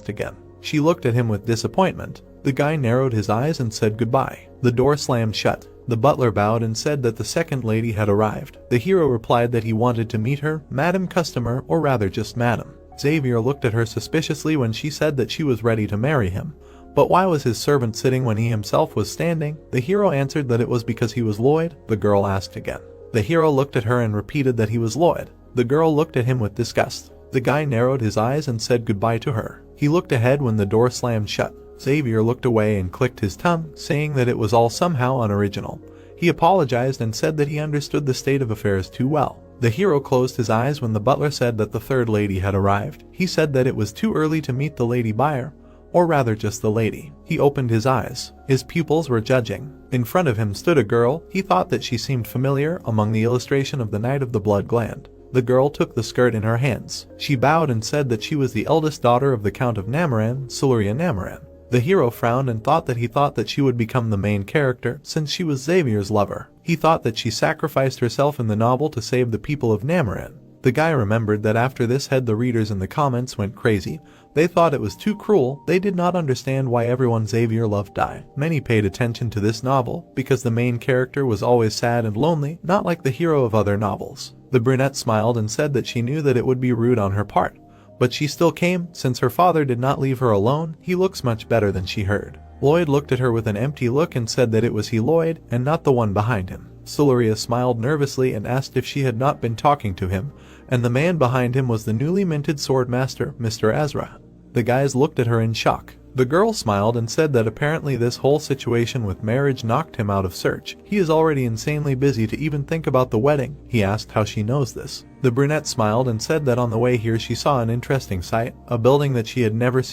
asked again. She looked at him with disappointment. The guy narrowed his eyes and said goodbye. The door slammed shut. The butler bowed and said that the second lady had arrived. The hero replied that he wanted to meet her, Madam Customer, or rather just Madam. Xavier looked at her suspiciously when she said that she was ready to marry him. But why was his servant sitting when he himself was standing? The hero answered that it was because he was Lloyd. The girl asked again. The hero looked at her and repeated that he was Lloyd. The girl looked at him with disgust. The guy narrowed his eyes and said goodbye to her. He looked ahead when the door slammed shut. Xavier looked away and clicked his tongue, saying that it was all somehow unoriginal. He apologized and said that he understood the state of affairs too well. The hero closed his eyes when the butler said that the third lady had arrived. He said that it was too early to meet the lady buyer, or rather just the lady. He opened his eyes. His pupils were judging. In front of him stood a girl. He thought that she seemed familiar among the illustration of the Knight of the Blood Gland. The girl took the skirt in her hands. She bowed and said that she was the eldest daughter of the Count of Namaran, Siluria Namaran. The hero frowned and thought that she would become the main character since she was Xavier's lover. He thought that she sacrificed herself in the novel to save the people of Namaran. The guy remembered that after this the readers in the comments went crazy. They thought it was too cruel. They did not understand why everyone Xavier loved died. Many paid attention to this novel because the main character was always sad and lonely, not like the hero of other novels. The brunette smiled and said that she knew that it would be rude on her part, but she still came since her father did not leave her alone. He looks much better than she heard. Lloyd looked at her with an empty look and said that it was he, Lloyd, and not the one behind him. Siluria smiled nervously and asked if she had not been talking to him, and the man behind him was the newly minted sword master, Mr. Ezra. The guys looked at her in shock. The girl smiled and said that apparently this whole situation with marriage knocked him out of search. He is already insanely busy to even think about the wedding. He asked how she knows this. The brunette smiled and said that on the way here she saw an interesting sight, a building that she had never seen